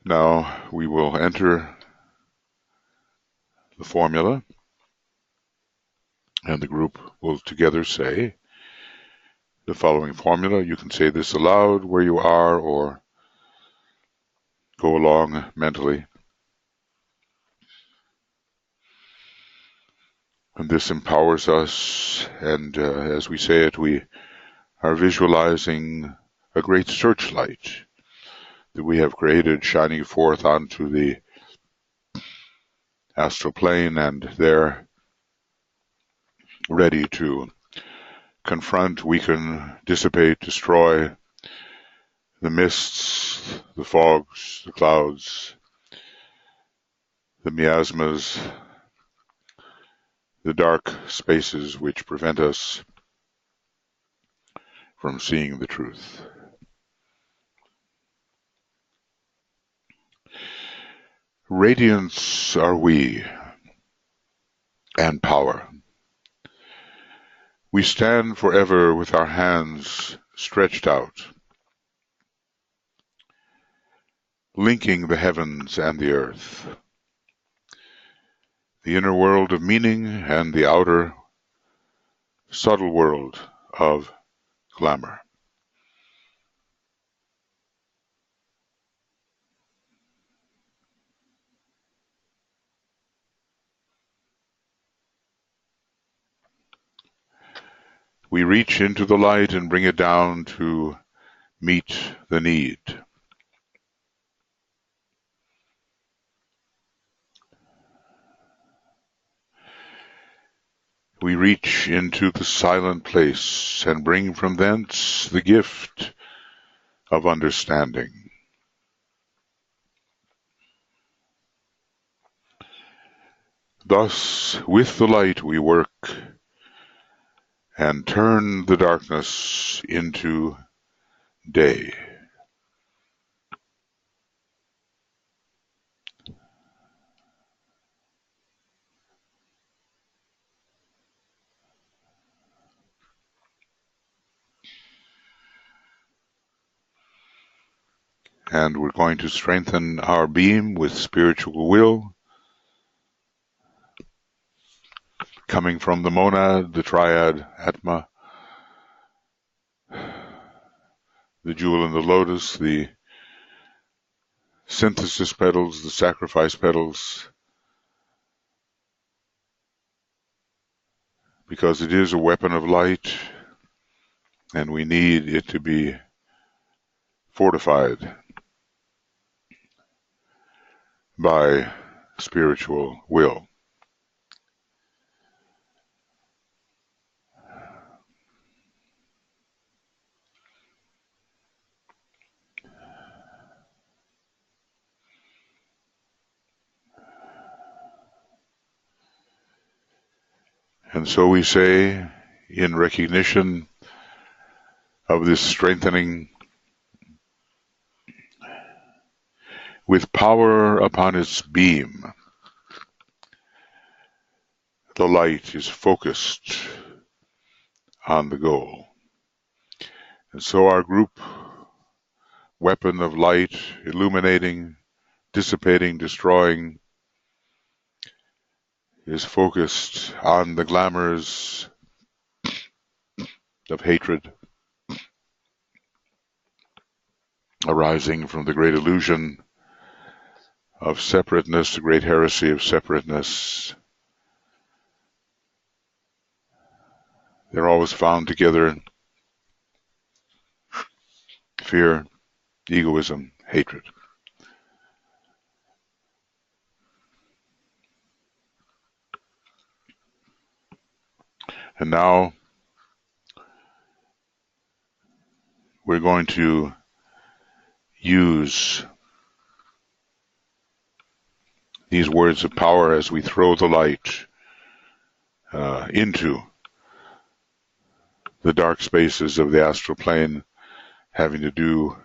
Now we will enter the formula, and the group will together say the following formula. You can say this aloud where you are or go along mentally. And this empowers us, and as we say it, we are visualizing a great searchlight that we have created shining forth onto the astral plane, and there ready to confront, weaken, dissipate, destroy the mists, the fogs, the clouds, the miasmas, the dark spaces which prevent us from seeing the truth. Radiance are we, and power. We stand forever with our hands stretched out, linking the heavens and the earth, the inner world of meaning and the outer, subtle world of glamour. We reach into the light and bring it down to meet the need. We reach into the silent place and bring from thence the gift of understanding. Thus, with the light we work and turn the darkness into day. And we're going to strengthen our beam with spiritual will, coming from the monad, the triad, Atma, the jewel in the lotus, the synthesis petals, the sacrifice petals, because it is a weapon of light, and we need it to be fortified by spiritual will. And so we say, in recognition of this strengthening, with power upon its beam, the light is focused on the goal. And so our group weapon of light, illuminating, dissipating, destroying, is focused on the glamours of hatred arising from the great illusion of separateness, the great heresy of separateness. They're always found together: fear, egoism, hatred. And now we're going to use these words of power as we throw the light into the dark spaces of the astral plane, having to do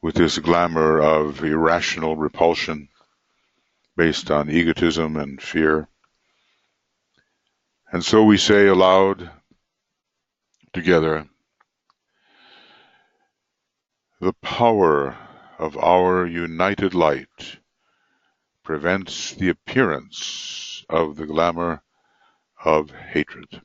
with this glamour of irrational repulsion based on egotism and fear. And so we say aloud together, the power of our united light prevents the appearance of the glamour of hatred.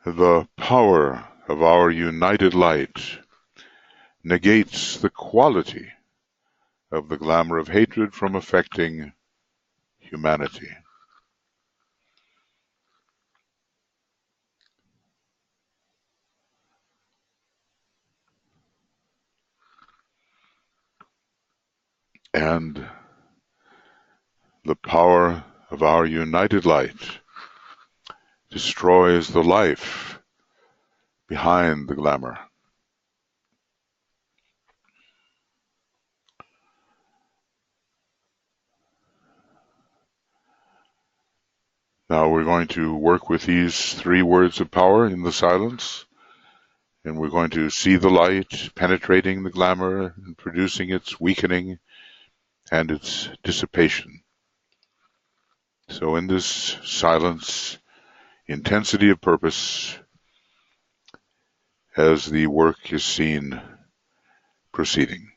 The power of our united light negates the quality of the glamour of hatred from affecting humanity. And the power of our united light destroys the life behind the glamour. Now we're going to work with these 3 words of power in the silence, and we're going to see the light penetrating the glamour and producing its weakening and its dissipation. So in this silence, intensity of purpose, as the work is seen proceeding.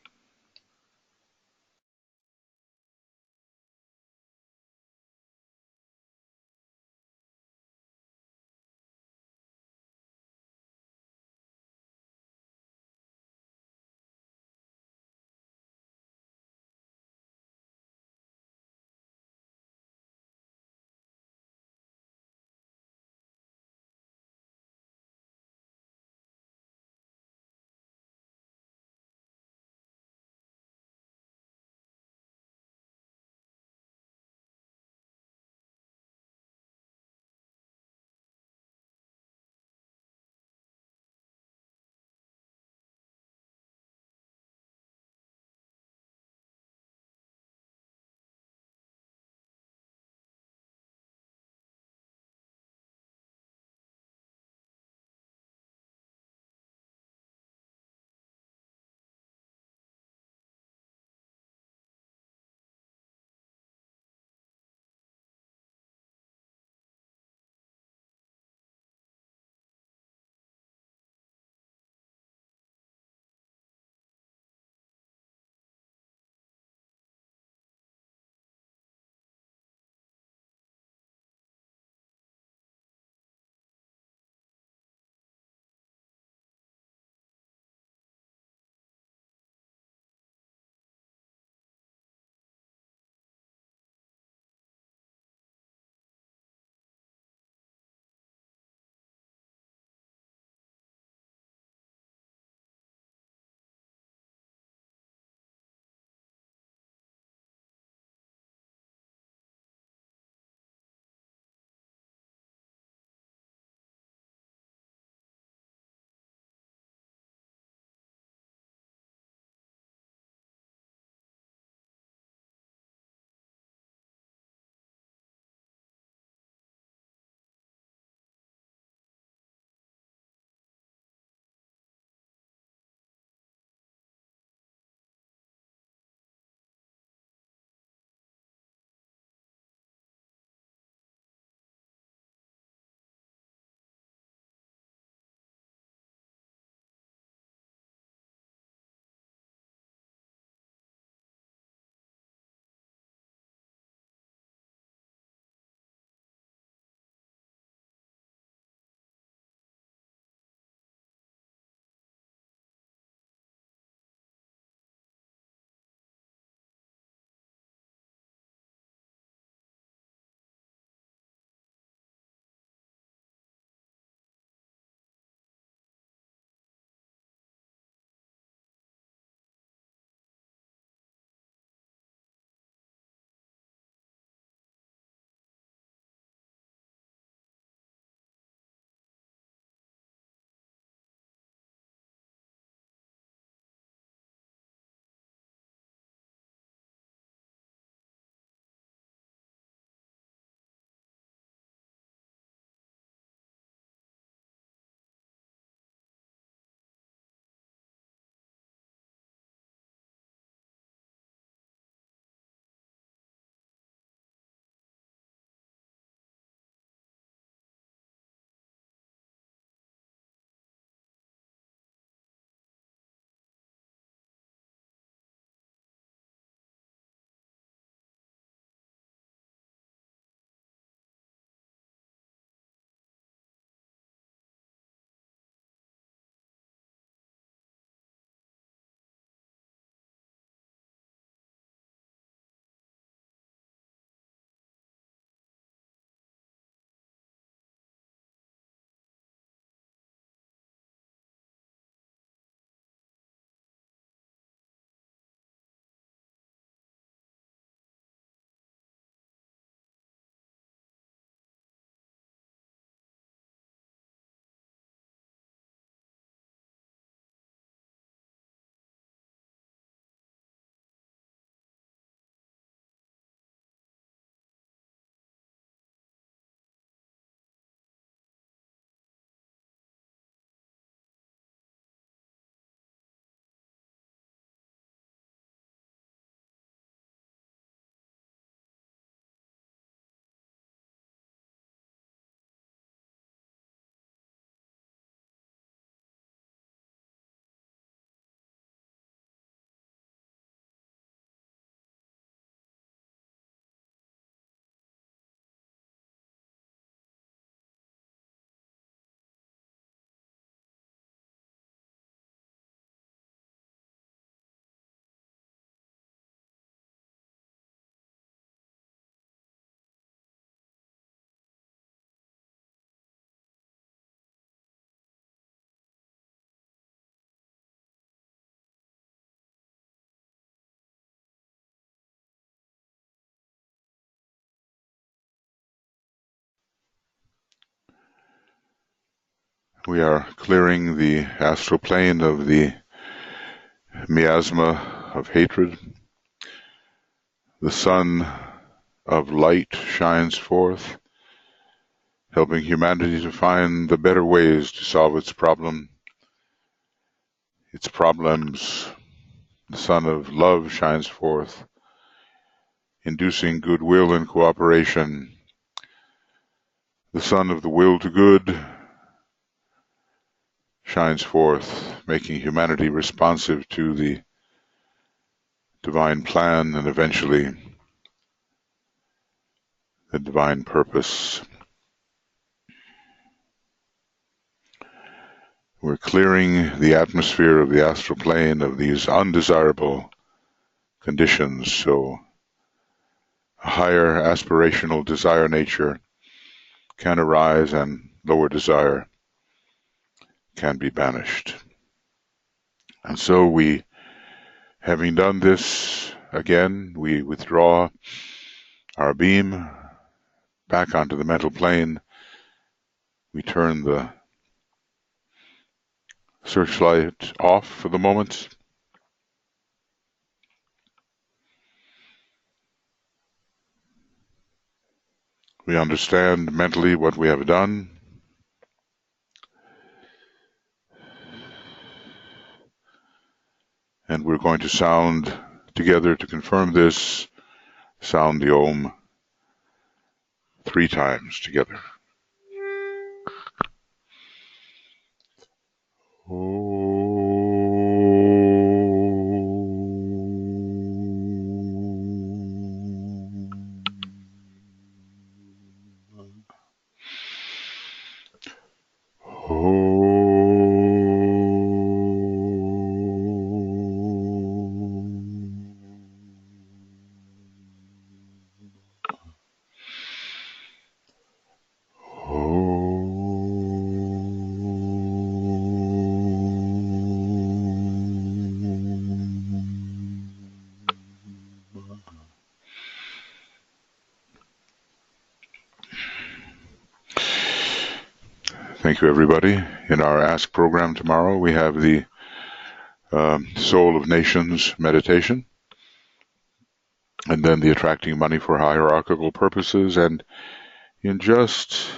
We are clearing the astral plane of the miasma of hatred. The sun of light shines forth, helping humanity to find the better ways to solve its problems. The sun of love shines forth, inducing goodwill and cooperation. The sun of the will to good shines forth, making humanity responsive to the divine plan and eventually the divine purpose. We're clearing the atmosphere of the astral plane of these undesirable conditions, so a higher aspirational desire nature can arise and lower desire can be banished. And so we, having done this, again, we withdraw our beam back onto the mental plane. We turn the searchlight off for the moment. We understand mentally what we have done. And we're going to sound together to confirm this, sound the Om 3 times together. Thank you, everybody. In our Ask program tomorrow, we have the Soul of Nations meditation, and then the Attracting Money for Hierarchical Purposes. And in just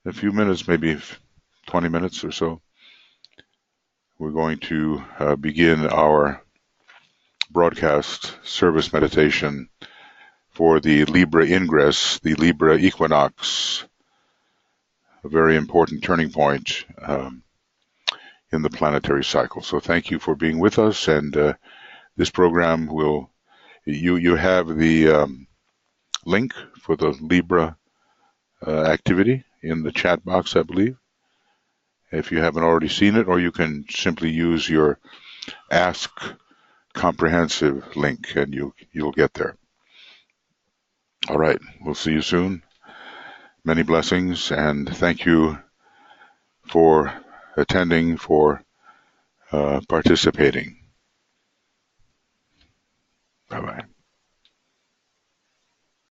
a few minutes, maybe 20 minutes or so, we're going to begin our broadcast service meditation for the Libra ingress, the Libra equinox, a very important turning point in the planetary cycle. So thank you for being with us, and this program will, you have the link for the Libra activity in the chat box, I believe, if you haven't already seen it, or you can simply use your Ask Comprehensive link and you'll get there. All right, we'll see you soon. Many blessings, and thank you for attending, for participating. Bye-bye.